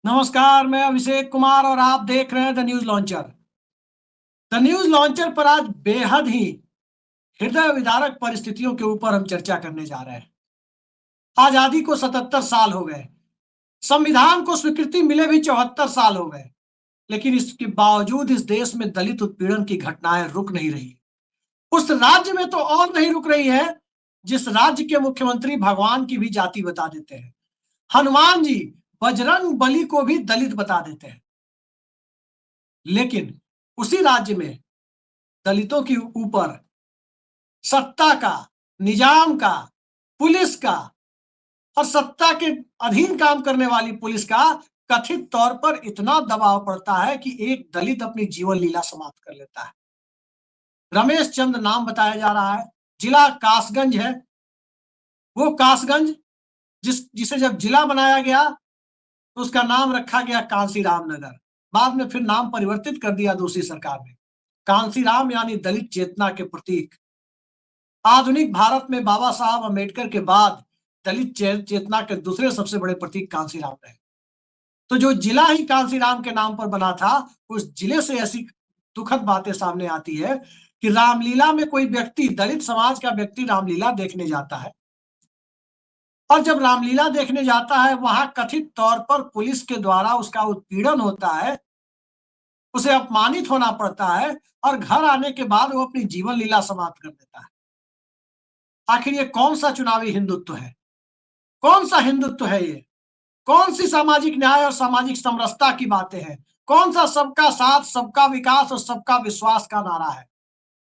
नमस्कार, मैं अभिषेक कुमार और आप देख रहे हैं the news launcher. The news launcher पर आज बेहद ही हृदय विदारक परिस्थितियों के ऊपर हम चर्चा करने जा रहे हैं। आजादी को 77 साल हो गए, संविधान को स्वीकृति मिले भी 74 साल हो गए, लेकिन इसके बावजूद इस देश में दलित उत्पीड़न की घटनाएं रुक नहीं रही। उस राज्य में तो और नहीं रुक रही है जिस राज्य के मुख्यमंत्री भगवान की भी जाति बता देते हैं। हनुमान जी बजरंग बली को भी दलित बता देते हैं, लेकिन उसी राज्य में दलितों के ऊपर सत्ता का, निजाम का, पुलिस का और सत्ता के अधीन काम करने वाली पुलिस का कथित तौर पर इतना दबाव पड़ता है कि एक दलित अपनी जीवन लीला समाप्त कर लेता है। रमेश चंद नाम बताया जा रहा है, जिला कासगंज है। वो कासगंज जिसे जब जिला बनाया गया तो उसका नाम रखा गया कांसीराम नगर। बाद में फिर नाम परिवर्तित कर दिया दूसरी सरकार ने। कांसीराम यानी दलित चेतना के प्रतीक। आधुनिक भारत में बाबा साहब अम्बेडकर के बाद दलित चेतना के दूसरे सबसे बड़े प्रतीक कांसीराम रहे। तो जो जिला ही कांसीराम के नाम पर बना था, उस जिले से ऐसी दुखद बातें सामने आती है कि रामलीला में कोई व्यक्ति, दलित समाज का व्यक्ति रामलीला देखने जाता है, और जब रामलीला देखने जाता है वहां कथित तौर पर पुलिस के द्वारा उसका उत्पीड़न होता है, उसे अपमानित होना पड़ता है और घर आने के बाद वो अपनी जीवन लीला समाप्त कर देता है। आखिर ये कौन सा चुनावी हिंदुत्व है? कौन सा हिंदुत्व है ये? कौन सी सामाजिक न्याय और सामाजिक समरसता की बातें हैं? कौन सा सबका साथ, सबका विकास और सबका विश्वास का नारा है?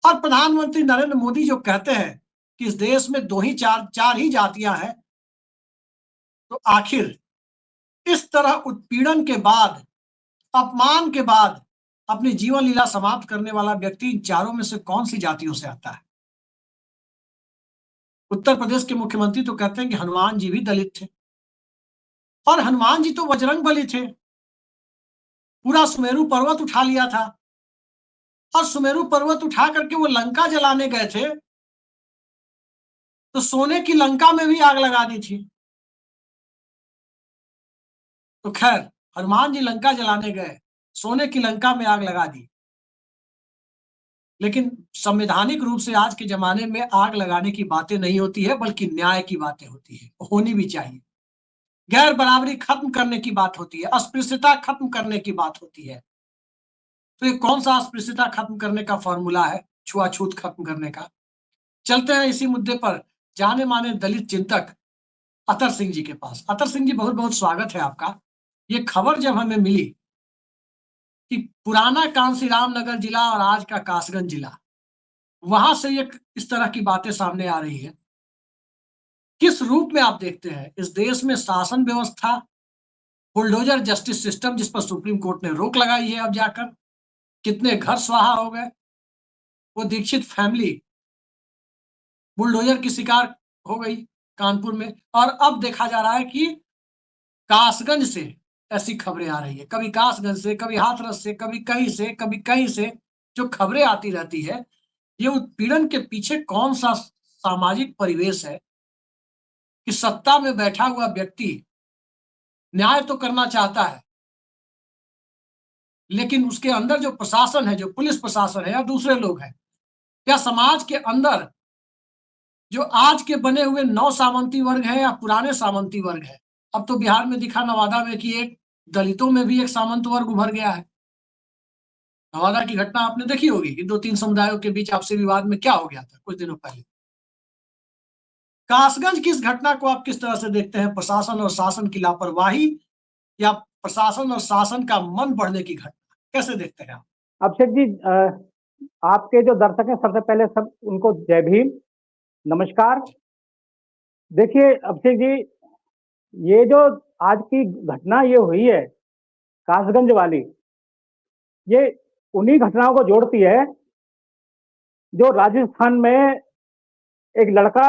और प्रधानमंत्री नरेंद्र मोदी जो कहते हैं कि इस देश में दो ही चार चार ही जातियां हैं, तो आखिर इस तरह उत्पीड़न के बाद, अपमान के बाद अपनी जीवन लीला समाप्त करने वाला व्यक्ति इन चारों में से कौन सी जातियों से आता है? उत्तर प्रदेश के मुख्यमंत्री तो कहते हैं कि हनुमान जी भी दलित थे, और हनुमान जी तो बजरंग बली थे। पूरा सुमेरु पर्वत उठा लिया था, और सुमेरु पर्वत उठा करके वो लंका जलाने गए थे, तो सोने की लंका में भी आग लगा दी थी। तो खैर, हनुमान जी लंका जलाने गए, सोने की लंका में आग लगा दी, लेकिन संवैधानिक रूप से आज के जमाने में आग लगाने की बातें नहीं होती है, बल्कि न्याय की बातें होती है, होनी भी चाहिए। गैर बराबरी खत्म करने की बात होती है, अस्पृश्यता खत्म करने की बात होती है। तो ये कौन सा अस्पृश्यता खत्म करने का फॉर्मूला है, छुआछूत खत्म करने का? चलते हैं इसी मुद्दे पर जाने माने दलित चिंतक अतर सिंह जी के पास। अतर सिंह जी, बहुत बहुत स्वागत है आपका। ये खबर जब हमें मिली कि पुराना कांसीराम नगर जिला और आज का कासगंज जिला, वहां से ये इस तरह की बातें सामने आ रही है, किस रूप में आप देखते हैं इस देश में शासन व्यवस्था, बुलडोजर जस्टिस सिस्टम जिस पर सुप्रीम कोर्ट ने रोक लगाई है, अब जाकर कितने घर स्वाहा हो गए, वो दीक्षित फैमिली बुलडोजर की शिकार हो गई कानपुर में, और अब देखा जा रहा है कि कासगंज से ऐसी खबरें आ रही है, कभी कासगंज से, कभी हाथरस से, कभी कहीं से, कभी कहीं से जो खबरें आती रहती है। ये उत्पीड़न के पीछे कौन सा सामाजिक परिवेश है कि सत्ता में बैठा हुआ व्यक्ति न्याय तो करना चाहता है, लेकिन उसके अंदर जो प्रशासन है, जो पुलिस प्रशासन है या दूसरे लोग हैं, या समाज के अंदर जो आज के बने हुए नौ सामंती वर्ग है या पुराने सामंती वर्ग है। अब तो बिहार में दिखा नवादा में कि एक दलितों में भी एक सामंत वर्ग उभर गया है। नवादा की घटना आपने देखी होगी कि दो तीन समुदायों के बीच आपसी विवाद में क्या हो गया था कुछ दिनों पहले। कासगंज की इस घटना को आप किस तरह से देखते हैं? प्रशासन और शासन की लापरवाही, या प्रशासन और शासन का मन बढ़ने की घटना, कैसे देखते हैं आप? अभिषेक जी, आपके जो दर्शक हैं सबसे पहले सब उनको जय भीम, नमस्कार। देखिए अभिषेक जी, ये जो आज की घटना ये हुई है कासगंज वाली, ये उन्हीं घटनाओं को जोड़ती है जो राजस्थान में एक लड़का,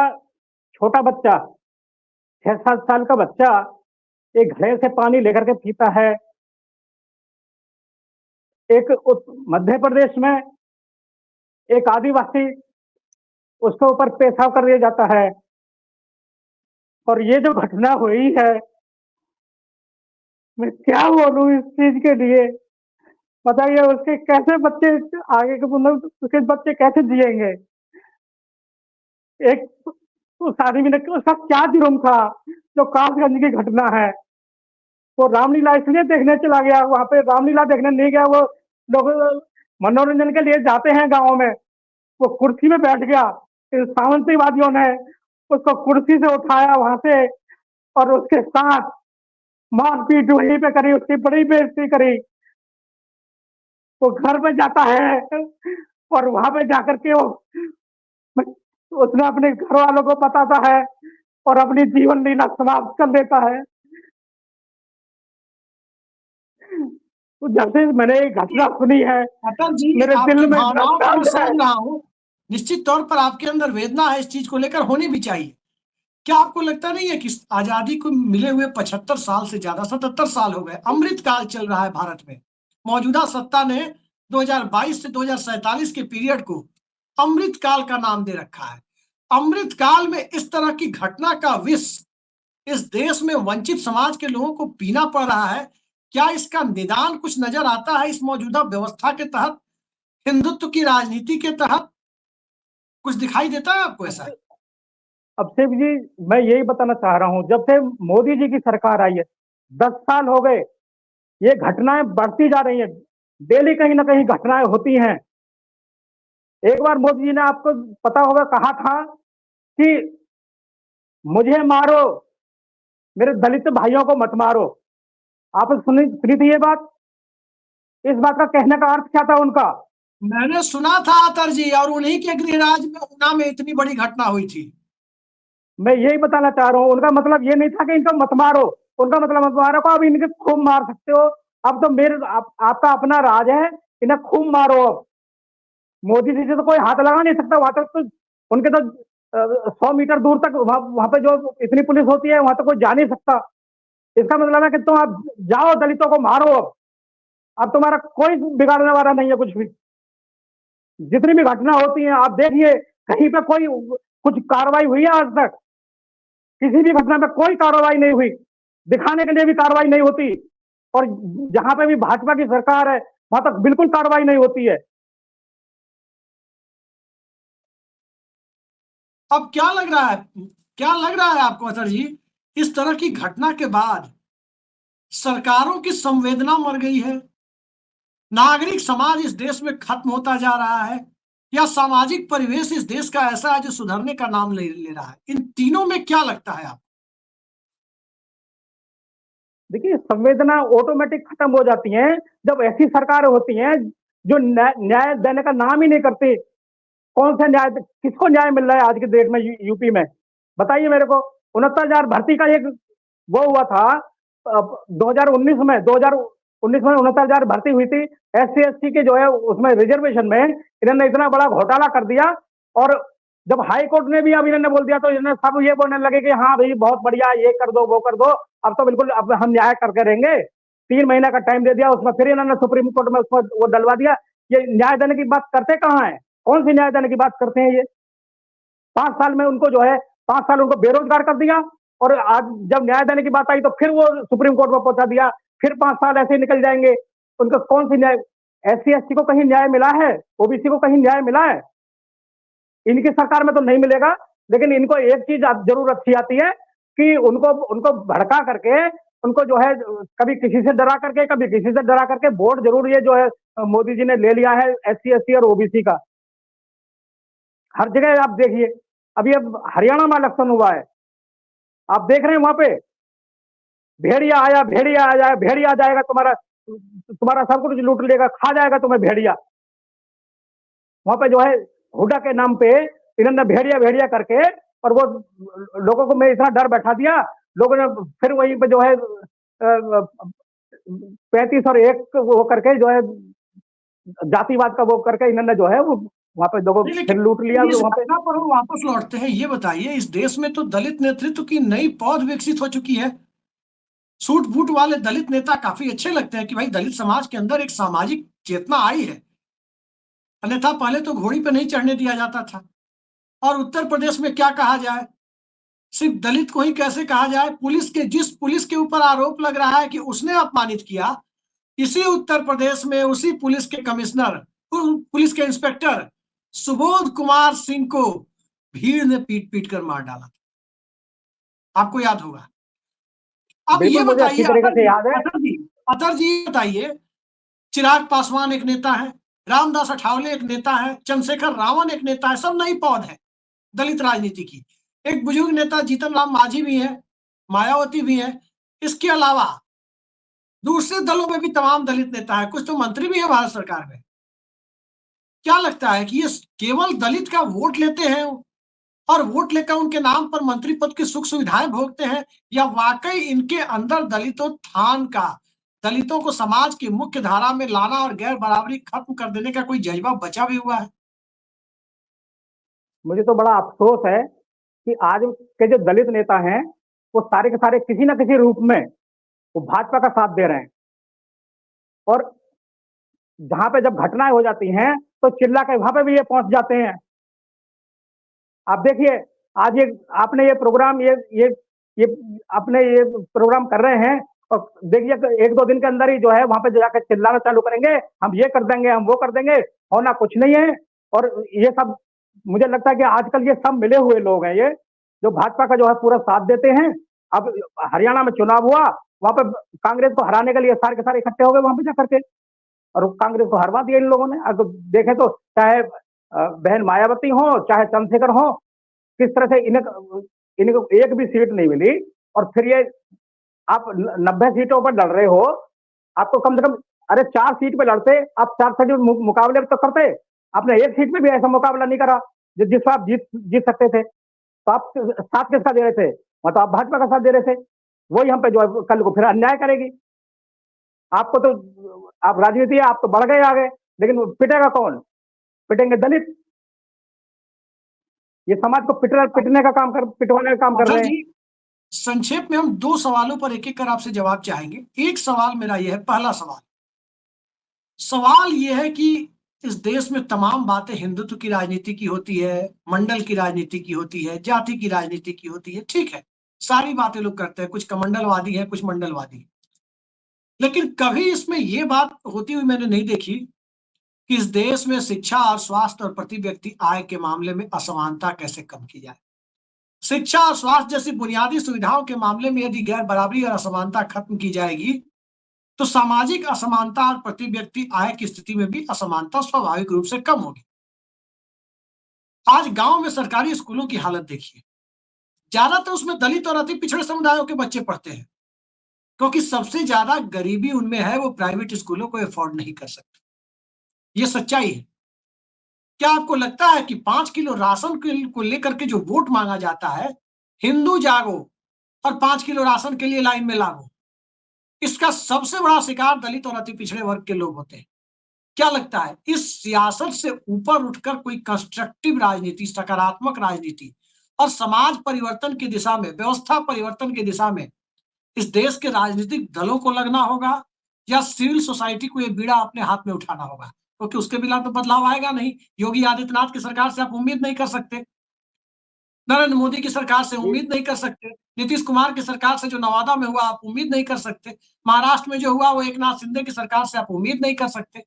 छोटा बच्चा, 6-7 साल का बच्चा एक घड़े से पानी लेकर के पीता है। एक मध्य प्रदेश में एक आदिवासी, उसके ऊपर पेशाब कर दिया जाता है। और ये जो घटना हुई है मैं क्या बोलूं इस चीज के लिए। बताइए उसके कैसे बच्चे आगे के, मतलब उसके बच्चे कैसे जिएंगे। एक उस आदमी ने, उसका क्या जुर्म था जो कासगंज की घटना है। वो रामलीला इसलिए देखने चला गया, वहां पे रामलीला देखने नहीं गया वो। लोग मनोरंजन के लिए जाते हैं गाँव में। वो कुर्सी में बैठ गया, फिर सामंतवादियों ने उसको कुर्सी से उठाया वहां से, और उसके साथ मारपीट वहीं पे करी, उसकी बड़ी बेइज्जती करी। वो घर पे जाता है और वहां पे जाकर के वो उसने अपने घर वालों को बताता है और अपनी जीवन लीला समाप्त कर देता है। तो जब से मैंने ये घटना सुनी है, अटल जी, मेरे आपकी दिल में इतना भावनाओं को मैं दर्द है। समझ रहा हूँ। निश्चित तौर पर आपके अंदर वेदना है, इस चीज को लेकर होनी भी चाहिए। क्या आपको लगता नहीं है कि आजादी को मिले हुए 75 साल से ज्यादा, 77 साल हो गए, अमृत काल चल रहा है भारत में। मौजूदा सत्ता ने 2022 से 2047 के पीरियड को अमृत काल का नाम दे रखा है। अमृत काल में इस तरह की घटना का विष इस देश में वंचित समाज के लोगों को पीना पड़ रहा है। क्या इसका निदान कुछ नजर आता है इस मौजूदा व्यवस्था के तहत, हिंदुत्व की राजनीति के तहत? कुछ दिखाई देता है आपको ऐसा? अभिषेक जी, मैं यही बताना चाह रहा हूँ, जब से मोदी जी की सरकार आई है, 10 साल हो गए, ये घटनाएं बढ़ती जा रही हैं। डेली कहीं ना कहीं घटनाएं होती हैं। एक बार मोदी जी ने, आपको पता होगा, कहा था कि मुझे मारो, मेरे दलित भाइयों को मत मारो। आपने सुनी सुनी थी ये बात? इस बात का कहने का अर्थ क्या था उनका? मैंने सुना था अतर जी, और उन्हीं के गृह राज्य में ऊना में इतनी बड़ी घटना हुई थी। मैं यही बताना चाह रहा हूँ, उनका मतलब ये नहीं था कि इनको मत मारो। उनका मतलब, मत मारो को अब इनके खूब मार सकते हो। अब तो आपका अपना राज है, इन्हें खूब मारो अब। मोदी जी से तो कोई हाथ लगा नहीं सकता। वहां तक तो उनके तो 100 मीटर दूर तक, वहां पे जो इतनी पुलिस होती है, वहां तक कोई जा नहीं सकता। इसका मतलब है कि तुम अब जाओ, दलितों को मारो अब तुम्हारा कोई बिगाड़ने वाला नहीं है कुछ भी। जितनी भी घटना होती है आप देखिए, कहीं पे कोई कुछ कार्रवाई हुई है आज तक? किसी भी घटना में कोई कार्रवाई नहीं हुई। दिखाने के लिए भी कार्रवाई नहीं होती। और जहां पे भी भाजपा की सरकार है, वहां तक बिल्कुल कार्रवाई नहीं होती है। अब क्या लग रहा है, क्या लग रहा है आपको अतर जी, इस तरह की घटना के बाद सरकारों की संवेदना मर गई है, नागरिक समाज इस देश में खत्म होता जा रहा है, या सामाजिक परिवेश इस देश का ऐसा है जो सुधरने का नाम ले रहा है? इन तीनों में क्या लगता है आप? देखिए, संवेदना ऑटोमेटिक खत्म हो जाती है जब ऐसी सरकारें होती हैं जो न्याय देने का नाम ही नहीं करती। कौन सा न्याय, किसको न्याय मिल रहा है आज के डेट में यूपी में? बताइए मेरे को। 69,000 भर्ती का एक वो हुआ था 2019 में, 2019 में 69,000 भर्ती हुई थी। SC ST के जो है उसमें रिजर्वेशन में इन्होंने इतना बड़ा घोटाला कर दिया। और जब हाई कोर्ट ने भी अब इन्होंने बोल दिया, तो इन्होंने सब ये बोलने लगे कि हाँ भाई बहुत बढ़िया, ये कर दो वो कर दो। अब तो बिल्कुल, अब हम न्याय करके रहेंगे। 3 महीने का टाइम दे दिया, उसमें फिर इन्होंने सुप्रीम कोर्ट में उसको वो डलवा दिया। ये न्याय देने की बात करते कहाँ है? कौन सी न्याय देने की बात करते हैं ये? 5 साल में उनको जो है, 5 साल उनको बेरोजगार कर दिया। और आज जब न्याय देने की बात आई तो फिर वो सुप्रीम कोर्ट में पहुंचा दिया। फिर 5 साल ऐसे ही निकल जाएंगे। उनको कौन सी न्याय? SC ST को कहीं न्याय मिला है? OBC को कहीं न्याय मिला है? इनकी सरकार में तो नहीं मिलेगा। लेकिन इनको एक चीज जरूर अच्छी आती है कि उनको उनको भड़का करके, उनको जो है कभी किसी से डरा करके, कभी किसी से डरा करके वोट जरूर ये जो है मोदी जी ने ले लिया है SC ST और OBC का। हर जगह आप देखिए। अभी अब हरियाणा में इलेक्शन हुआ है, आप देख रहे हैं वहां पे भेड़िया आया, भेड़िया आ जाए, भेड़िया आ जाएगा, तुम्हारा तुम्हारा सब कुछ लूट लेगा, खा जाएगा तुम्हें भेड़िया। वहां पे जो है हुड्डा के नाम पे इन्होंने भेड़िया भेड़िया करके, और वो लोगों को में इतना डर बैठा दिया। लोगों ने फिर वहीं पे जो है 35 और 1 वो करके जो है जातिवाद का वो करके इन्होंने जो है वो वहां पे लोगों नहीं, फिर लूट लिया लेकिन इस वहां पे। घटना पर हम वापस लौटते हैं। ये बताइए, इस देश में तो दलित नेतृत्व की नई पौध विकसित हो चुकी है। सूट बूट वाले दलित नेता काफी अच्छे लगते हैं कि भाई दलित समाज के अंदर एक सामाजिक चेतना आई है। अन्यथा पहले तो घोड़ी पे नहीं चढ़ने दिया जाता था। और उत्तर प्रदेश में क्या कहा जाए, सिर्फ दलित को ही कैसे कहा जाए? जिस पुलिस के ऊपर आरोप लग रहा है कि उसने अपमानित किया, इसी उत्तर प्रदेश में उसी पुलिस के कमिश्नर, पुलिस के इंस्पेक्टर सुबोध कुमार सिंह को भीड़ ने पीट पीट कर मार डाला, आपको याद होगा। अब ये बिल्कुल मुझे अच्छी बताइए तरीके से याद है। अतर जी बताइए, चिराग पासवान एक नेता है, रामदास अठावले एक नेता है, चंद्रशेखर रावण एक नेता है, सब नई पौध है दलित राजनीति की। एक बुजुर्ग नेता जीतन राम मांझी भी है, मायावती भी है। इसके अलावा दूसरे दलों में भी तमाम दलित नेता है, कुछ तो मंत्री भी है भारत सरकार में। क्या लगता है कि ये केवल दलित का वोट लेते हैं और वोट लेकर उनके नाम पर मंत्री पद की सुख सुविधाएं भोगते हैं, या वाकई इनके अंदर दलितोत्थान का, दलितों को समाज की मुख्य धारा में लाना और गैर बराबरी खत्म कर देने का कोई जज्बा बचा भी हुआ है? मुझे तो बड़ा अफसोस है कि आज के जो दलित नेता हैं वो सारे के सारे किसी ना किसी रूप में वो भाजपा का साथ दे रहे हैं, और जहां पे जब घटनाएं हो जाती हैं तो चिल्ला के वहां पे भी ये पहुंच जाते हैं। आप देखिए, आज ये आपने ये प्रोग्राम ये अपने ये प्रोग्राम कर रहे हैं, और देखिए एक दो दिन के अंदर ही जो है वहां पे जाकर चिल्लाना चालू करेंगे, हम ये कर देंगे, हम वो कर देंगे, होना कुछ नहीं है। और ये सब मुझे लगता है कि आजकल ये सब मिले हुए लोग हैं, ये जो भाजपा का जो है पूरा साथ देते हैं। अब हरियाणा में चुनाव हुआ, वहां पे कांग्रेस को हराने के लिए सारे के सारे इकट्ठे हो गए वहां पे जाकर के, और कांग्रेस को हरवा दिया इन लोगों ने। अब देखें तो चाहे बहन मायावती हो चाहे चंद्रशेखर हो, किस तरह से इन्हें इनको एक भी सीट नहीं मिली। और फिर ये आप 90 सीटों पर लड़ रहे हो, आपको कम से कम, अरे 4 सीट पे लड़ते, आप 4 सीट मुकाबले तो करते। आपने एक सीट पे भी ऐसा मुकाबला नहीं करा जिसको आप जीत जीत सकते थे, तो आप साथ किसका दे रहे थे? मतलब आप भाजपा का साथ दे रहे थे। वही हम पे जो है कल को फिर अन्याय करेगी। आपको तो, आप राजनीति है, आप तो बढ़ गए आगे, लेकिन पिटेगा कौन? पिटेंगे दलित। ये समाज को पिटने का काम कर पिटवाने का काम कर अतर रहे हैं। जी, संक्षेप में हम 2 सवालों पर एक एक कर आपसे जवाब चाहेंगे। एक सवाल मेरा यह है, पहला सवाल यह है कि इस देश में तमाम बातें हिंदुत्व की राजनीति की होती है, मंडल की राजनीति की होती है, जाति की राजनीति की होती है, ठीक है, सारी बातें लोग करते हैं, कुछ कमंडलवादी है, कुछ मंडलवादी है। लेकिन कभी इसमें ये बात होती हुई मैंने नहीं देखी कि इस देश में शिक्षा और स्वास्थ्य और प्रति व्यक्ति आय के मामले में असमानता कैसे कम की जाए। शिक्षा और स्वास्थ्य जैसी बुनियादी सुविधाओं के मामले में यदि गैर बराबरी और असमानता खत्म की जाएगी, तो सामाजिक असमानता और प्रति व्यक्ति आय की स्थिति में भी असमानता स्वाभाविक रूप से कम होगी। आज गांव में सरकारी स्कूलों की हालत देखिए, ज्यादातर उसमें दलित और अति पिछड़े समुदायों के बच्चे पढ़ते हैं, क्योंकि सबसे ज्यादा गरीबी उनमें है, वो प्राइवेट स्कूलों को अफोर्ड नहीं कर सकते। ये सच्चाई है। क्या आपको लगता है कि 5 किलो राशन को लेकर के जो वोट मांगा जाता है, हिंदू जागो और 5 किलो राशन के लिए लाइन में लागो, इसका सबसे बड़ा शिकार दलित और अति पिछड़े वर्ग के लोग होते हैं? क्या लगता है इस सियासत से ऊपर उठकर कोई कंस्ट्रक्टिव राजनीति, सकारात्मक राजनीति और समाज परिवर्तन की दिशा में, व्यवस्था परिवर्तन की दिशा में इस देश के राजनीतिक दलों को लगना होगा, या सिविल सोसाइटी को ये बीड़ा अपने हाथ में उठाना होगा? क्योंकि उसके बिना तो बदलाव आएगा नहीं। योगी आदित्यनाथ की सरकार से आप उम्मीद नहीं कर सकते, नरेंद्र मोदी की सरकार से जी, उम्मीद नहीं कर सकते, नीतीश कुमार की सरकार से जो नवादा में हुआ आप उम्मीद नहीं कर सकते, महाराष्ट्र में जो हुआ वो एकनाथ शिंदे की सरकार से आप उम्मीद नहीं कर सकते,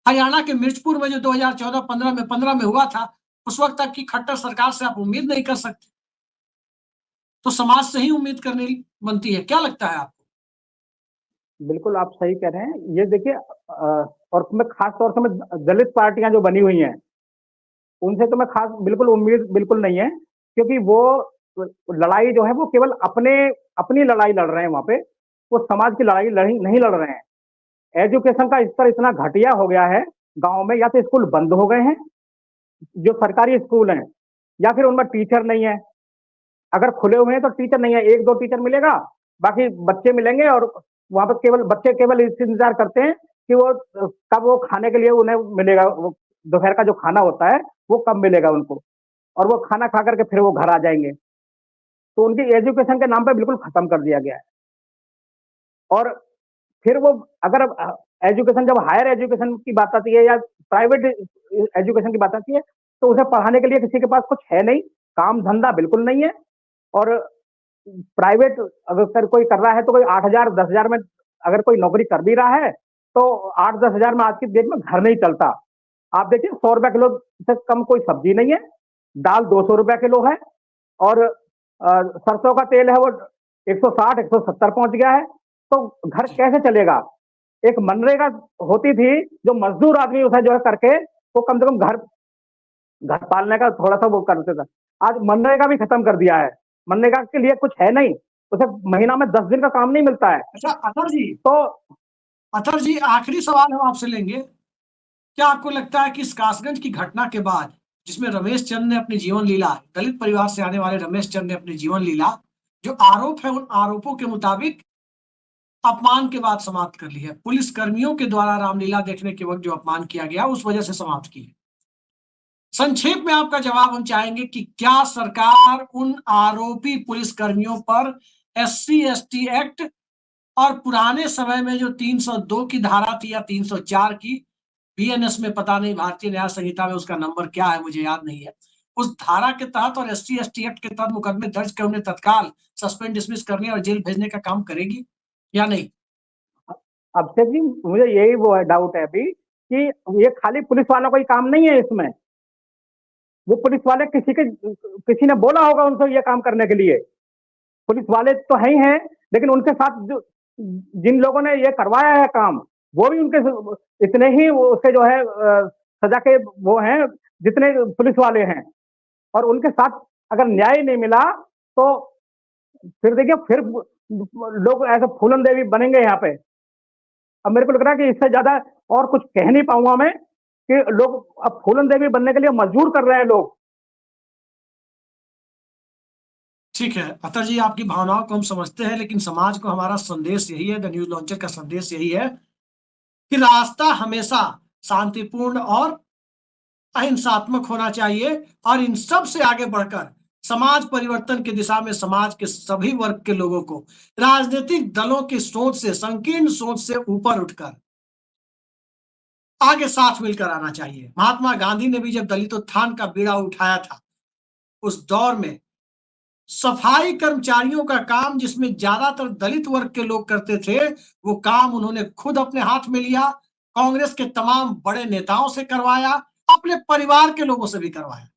हरियाणा के मिर्चपुर में जो 2014-15 में हुआ था, उस वक्त तक की खट्टर सरकार से आप उम्मीद नहीं कर सकते। तो समाज से ही उम्मीद करनी बनती है। क्या लगता है आपको? बिल्कुल आप सही कह रहे हैं। ये देखिए, और मैं खास तौर से मैं दलित पार्टियां जो बनी हुई हैं उनसे तो मैं खास बिल्कुल उम्मीद बिल्कुल नहीं है, क्योंकि वो लड़ाई जो है वो केवल अपने अपनी लड़ाई लड़ रहे हैं वहां पे, वो समाज की लड़ाई नहीं लड़ रहे हैं। एजुकेशन का स्तर इतना घटिया हो गया है गांव में, या तो स्कूल बंद हो गए हैं जो सरकारी स्कूल हैं, या फिर उनमें टीचर नहीं है। अगर खुले हुए हैं तो टीचर नहीं है, एक दो टीचर मिलेगा, बाकी बच्चे मिलेंगे, और वहां पर केवल बच्चे केवल इस इंतजार करते हैं कि वो कब वो खाने के लिए उन्हें मिलेगा, वो दोपहर का जो खाना होता है वो कब मिलेगा उनको, और वो खाना खा करके फिर वो घर आ जाएंगे। तो उनकी एजुकेशन के नाम पे बिल्कुल खत्म कर दिया गया है। और फिर वो, अगर एजुकेशन, जब हायर एजुकेशन की बात आती है या प्राइवेट एजुकेशन की बात आती है, तो उसे पढ़ाने के लिए किसी के पास कुछ है नहीं, काम धंधा बिल्कुल नहीं है। और प्राइवेट अगर कोई कर रहा है तो कोई 8,000 10,000 में अगर कोई नौकरी कर भी रहा है तो 8-10 हजार में आज की डेट में घर नहीं चलता। आप देखिए 100 रुपए किलो से कम कोई सब्जी नहीं है, दाल 200 रुपए किलो है, और सरसों का तेल है वो 160 170 पहुंच गया है। तो घर कैसे चलेगा? एक मनरेगा होती थी जो मजदूर आदमी उसे जो है करके वो कम से कम घर घर पालने का थोड़ा सा वो करते थे। आज मनरेगा भी खत्म कर दिया है, मनरेगा के लिए कुछ है नहीं, उसे महीना में 10 दिन का काम नहीं मिलता है। अच्छा तो अतर जी, आखिरी सवाल हम आपसे लेंगे। क्या आपको लगता है कि इस कासगंज की घटना के बाद, जिसमें रमेश चंद ने अपनी जीवन लीला, दलित परिवार से आने वाले रमेश चंद ने अपनी जीवन लीला, जो आरोप है उन आरोपों के मुताबिक अपमान के बाद समाप्त कर ली है, पुलिस कर्मियों के द्वारा रामलीला देखने के वक्त जो अपमान किया गया उस वजह से समाप्त की है? संक्षेप में आपका जवाब हम चाहेंगे कि क्या सरकार उन आरोपी पुलिस कर्मियों पर SC/ST एक्ट और पुराने समय में जो 302 की धारा थी या 304 की, BNS में पता नहीं, भारतीय न्याय संहिता में उसका नंबर क्या है मुझे याद नहीं है, उस धारा के तहत और SC/ST एक्ट के तहत मुकदमे दर्ज कर उन्हें तत्काल सस्पेंड डिसमिस करने और जेल भेजने का काम करेगी या नहीं? अभिषेक जी, मुझे यही वो है, डाउट है अभी कि ये खाली पुलिस वालों का ही काम नहीं है इसमें। वो पुलिस वाले किसी ने बोला होगा उनसे ये काम करने के लिए। पुलिस वाले तो है ही हैं, लेकिन उनके साथ जो जिन लोगों ने ये करवाया है काम, वो भी उनके इतने ही उसके जो है सजा के वो हैं जितने पुलिस वाले हैं। और उनके साथ अगर न्याय नहीं मिला तो फिर देखिए, फिर लोग ऐसे फूलन देवी बनेंगे यहाँ पे। अब मेरे को लग रहा है कि इससे ज्यादा और कुछ कह नहीं पाऊंगा मैं, कि लोग अब फूलन देवी बनने के लिए मजबूर कर रहे हैं लोग। ठीक है अतर जी, आपकी भावनाओं को हम समझते हैं, लेकिन समाज को हमारा संदेश यही है, द न्यूज लॉन्चर का संदेश यही है कि रास्ता हमेशा शांतिपूर्ण और अहिंसात्मक होना चाहिए, और इन सब से आगे बढ़कर समाज परिवर्तन की दिशा में समाज के सभी वर्ग के लोगों को राजनीतिक दलों की सोच से, संकीर्ण सोच से ऊपर उठकर आगे साथ मिलकर आना चाहिए। महात्मा गांधी ने भी जब दलित उत्थान का बीड़ा उठाया था, उस दौर में सफाई कर्मचारियों का काम, जिसमें ज्यादातर दलित वर्ग के लोग करते थे, वो काम उन्होंने खुद अपने हाथ में लिया, कांग्रेस के तमाम बड़े नेताओं से करवाया, अपने परिवार के लोगों से भी करवाया।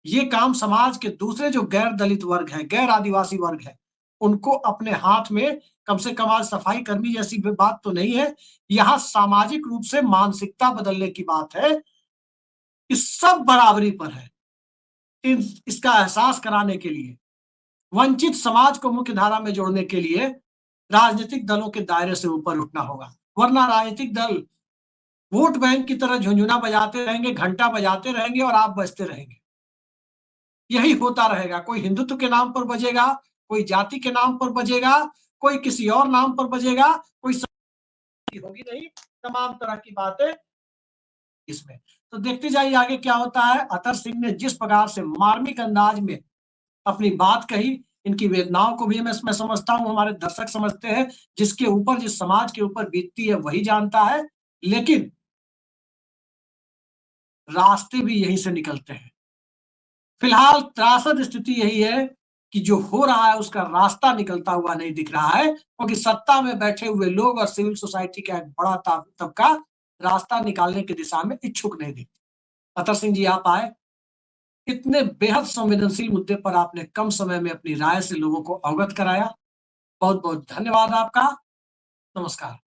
ये काम समाज के दूसरे जो गैर दलित वर्ग है, गैर आदिवासी वर्ग है, उनको अपने हाथ में, कम से कम आज सफाई कर्मी जैसी बात तो नहीं है, यहां सामाजिक रूप से मानसिकता बदलने की बात है कि सब बराबरी पर है। इसका एहसास कराने के लिए, वंचित समाज को मुख्य धारा में जोड़ने के लिए राजनीतिक दलों के दायरे से ऊपर उठना होगा, वरना राजनीतिक दल वोट बैंक की तरह झुंझुना बजाते रहेंगे, घंटा बजाते रहेंगे और आप बजते रहेंगे। यही होता रहेगा। कोई हिंदुत्व के नाम पर बजेगा, कोई जाति के नाम पर बजेगा, कोई किसी और नाम पर बजेगा, कोई होगी नहीं, तमाम तरह की बातें इसमें। तो देखते जाइए आगे क्या होता है। अतर सिंह ने जिस प्रकार से मार्मिक अंदाज में अपनी बात कही, इनकी वेदनाओं को भी मैं समझता हूं, हमारे दर्शक समझते हैं, जिसके ऊपर, जिस समाज के ऊपर बीतती है वही जानता है, लेकिन रास्ते भी यहीं से निकलते हैं। फिलहाल त्रासद स्थिति यही है कि जो हो रहा है उसका रास्ता निकलता हुआ नहीं दिख रहा है, क्योंकि सत्ता में बैठे हुए लोग और सिविल सोसाइटी का एक बड़ा तबका रास्ता निकालने की दिशा में इच्छुक नहीं दिखते। अतर सिंह जी, आप आए, इतने बेहद संवेदनशील मुद्दे पर आपने कम समय में अपनी राय से लोगों को अवगत कराया। बहुत बहुत धन्यवाद आपका। नमस्कार।